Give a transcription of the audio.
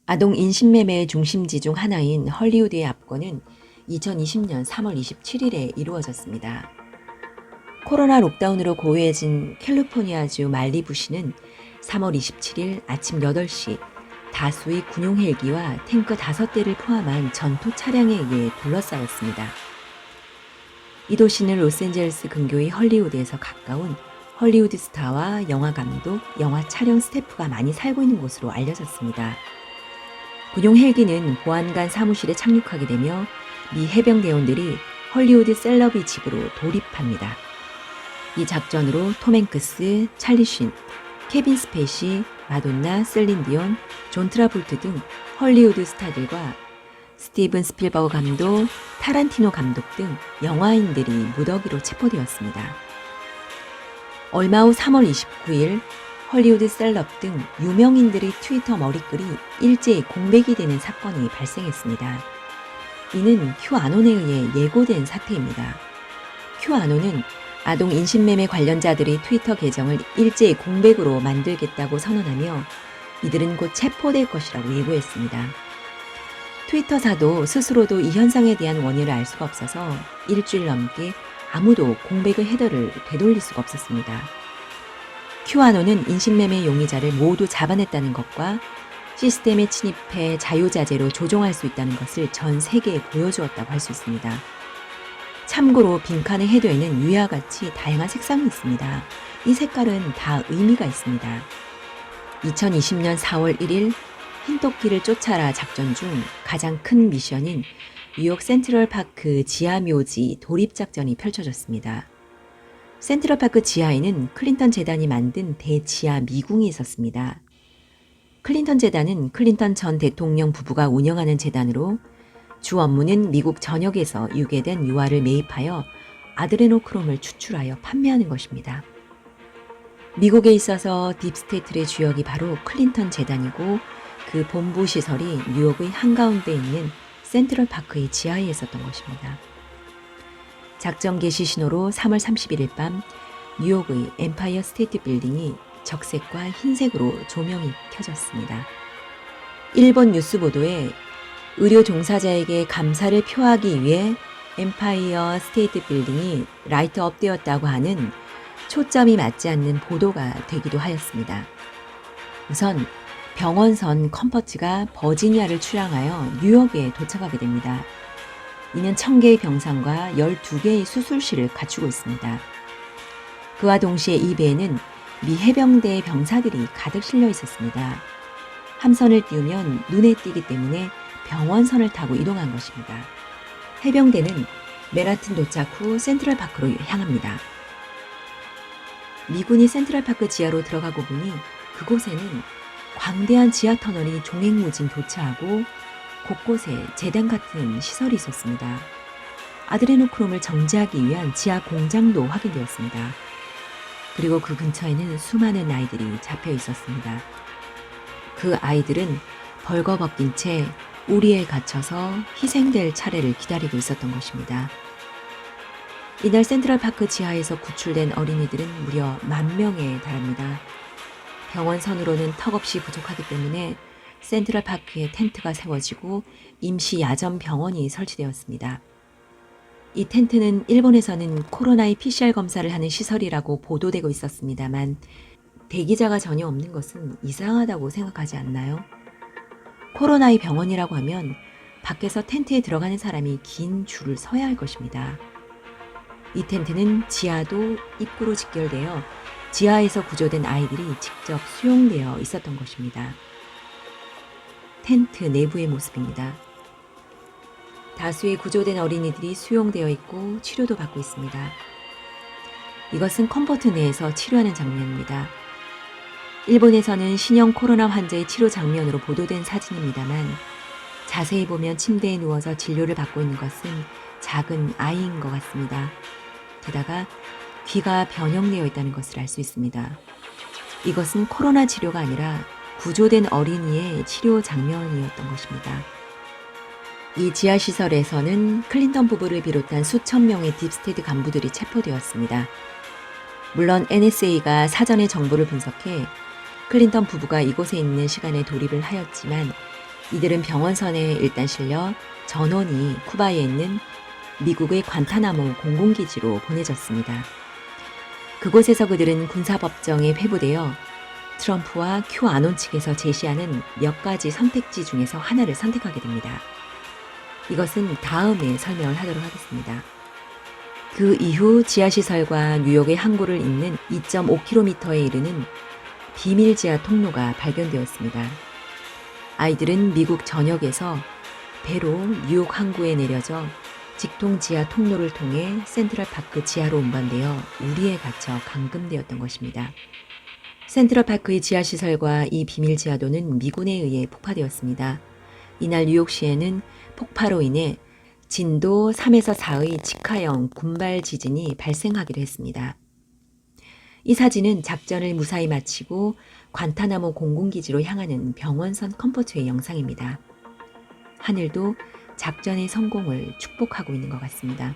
아동 인신매매의 중심지 중 하나인 헐리우드의 압권은 2020년 3월 27일에 이루어졌습니다. 코로나 록다운으로 고요해진 캘리포니아주 말리부시는 3월 27일 아침 8시 다수의 군용 헬기와 탱크 5대를 포함한 전투 차량에 의해 둘러싸였습니다. 이 도시는 로스앤젤레스 근교의 헐리우드에서 가까운 헐리우드 스타와 영화 감독, 영화 촬영 스태프가 많이 살고 있는 곳으로 알려졌습니다. 군용 헬기는 보안관 사무실에 착륙하게 되며 미 해병대원들이 헐리우드 셀럽의 집으로 돌입합니다. 이 작전으로 톰 행크스, 찰리 쉰, 케빈 스페이시, 마돈나, 셀린 디온, 존 트라볼트 등 헐리우드 스타들과 스티븐 스필버그 감독, 타란티노 감독 등 영화인들이 무더기로 체포되었습니다. 얼마 후 3월 29일 헐리우드 셀럽 등 유명인들의 트위터 머리글이 일제히 공백이 되는 사건이 발생했습니다. 이는 큐아논에 의해 예고된 사태입니다. 큐아논은 아동 인신매매 관련자들의 트위터 계정을 일제히 공백으로 만들겠다고 선언하며 이들은 곧 체포될 것이라고 예고했습니다. 트위터사도 스스로도 이 현상에 대한 원인을 알 수가 없어서 일주일 넘게 아무도 공백의 헤더를 되돌릴 수가 없었습니다. 큐아논은 인신매매 용의자를 모두 잡아냈다는 것과 시스템에 침입해 자유자재로 조종할 수 있다는 것을 전 세계에 보여주었다고 할 수 있습니다. 참고로 빈칸의 헤더에는 위와 같이 다양한 색상이 있습니다. 이 색깔은 다 의미가 있습니다. 2020년 4월 1일 흰토끼를 쫓아라 작전 중 가장 큰 미션인 뉴욕 센트럴파크 지하묘지 도립작전이 펼쳐졌습니다. 센트럴파크 지하에는 클린턴 재단이 만든 대지하 미궁이 있었습니다. 클린턴 재단은 클린턴 전 대통령 부부가 운영하는 재단으로 주 업무는 미국 전역에서 유괴된 유아를 매입하여 아드레노크롬을 추출하여 판매하는 것입니다. 미국에 있어서 딥스테이트의 주역이 바로 클린턴 재단이고 그 본부 시설이 뉴욕의 한가운데 있는 센트럴파크의 지하에 있었던 것입니다. 작전 개시 신호로 3월 31일 밤 뉴욕의 엠파이어 스테이트 빌딩이 적색과 흰색으로 조명이 켜졌습니다. 일본 뉴스 보도에 의료 종사자에게 감사를 표하기 위해 엠파이어 스테이트 빌딩이 라이트업 되었다고 하는 초점이 맞지 않는 보도가 되기도 하였습니다. 우선 병원선 컴퍼트가 버지니아를 출항하여 뉴욕에 도착하게 됩니다. 이는 1000개의 병상과 12개의 수술실을 갖추고 있습니다. 그와 동시에 이 배에는 미 해병대의 병사들이 가득 실려 있었습니다. 함선을 띄우면 눈에 띄기 때문에 병원선을 타고 이동한 것입니다. 해병대는 맨하튼 도착 후 센트럴파크로 향합니다. 미군이 센트럴파크 지하로 들어가고 보니 그곳에는 광대한 지하터널이 종횡무진 교차하고 곳곳에 재단 같은 시설이 있었습니다. 아드레노크롬을 정제하기 위한 지하 공장도 확인되었습니다. 그리고 그 근처에는 수많은 아이들이 잡혀 있었습니다. 그 아이들은 벌거벗긴 채 우리에 갇혀서 희생될 차례를 기다리고 있었던 것입니다. 이날 센트럴파크 지하에서 구출된 어린이들은 무려 10,000명에 달합니다. 병원선으로는 턱없이 부족하기 때문에 센트럴파크에 텐트가 세워지고 임시 야전 병원이 설치되었습니다. 이 텐트는 일본에서는 코로나의 PCR 검사를 하는 시설이라고 보도되고 있었습니다만 대기자가 전혀 없는 것은 이상하다고 생각하지 않나요? 코로나의 병원이라고 하면 밖에서 텐트에 들어가는 사람이 긴 줄을 서야 할 것입니다. 이 텐트는 지하도 입구로 직결되어 지하에서 구조된 아이들이 직접 수용되어 있었던 것입니다. 텐트 내부의 모습입니다. 다수의 구조된 어린이들이 수용되어 있고 치료도 받고 있습니다. 이것은 컴포트 내에서 치료하는 장면입니다. 일본에서는 신형 코로나 환자의 치료 장면으로 보도된 사진입니다만 자세히 보면 침대에 누워서 진료를 받고 있는 것은 작은 아이인 것 같습니다. 게다가 귀가 변형되어 있다는 것을 알 수 있습니다. 이것은 코로나 치료가 아니라 구조된 어린이의 치료 장면이었던 것입니다. 이 지하시설에서는 클린턴 부부를 비롯한 수천 명의 딥스테이트 간부들이 체포되었습니다. 물론 NSA가 사전에 정보를 분석해 클린턴 부부가 이곳에 있는 시간에 돌입을 하였지만 이들은 병원선에 일단 실려 전원이 쿠바에 있는 미국의 관타나모 공군기지로 보내졌습니다. 그곳에서 그들은 군사법정에 회부되어 트럼프와 큐아논 측에서 제시하는 몇 가지 선택지 중에서 하나를 선택하게 됩니다. 이것은 다음에 설명을 하도록 하겠습니다. 그 이후 지하시설과 뉴욕의 항구를 잇는 2.5km에 이르는 비밀 지하 통로가 발견되었습니다. 아이들은 미국 전역에서 배로 뉴욕 항구에 내려져 직통 지하 통로를 통해 센트럴파크 지하로 운반되어 우리에 갇혀 감금되었던 것입니다. 센트럴파크의 지하시설과 이 비밀 지하도는 미군에 의해 폭파되었습니다. 이날 뉴욕시에는 폭파로 인해 진도 3에서 4의 직하형 군발 지진이 발생하기도 했습니다. 이 사진은 작전을 무사히 마치고 관타나모 공군기지로 향하는 병원선 컴포트의 영상입니다. 하늘도 작전의 성공을 축복하고 있는 것 같습니다.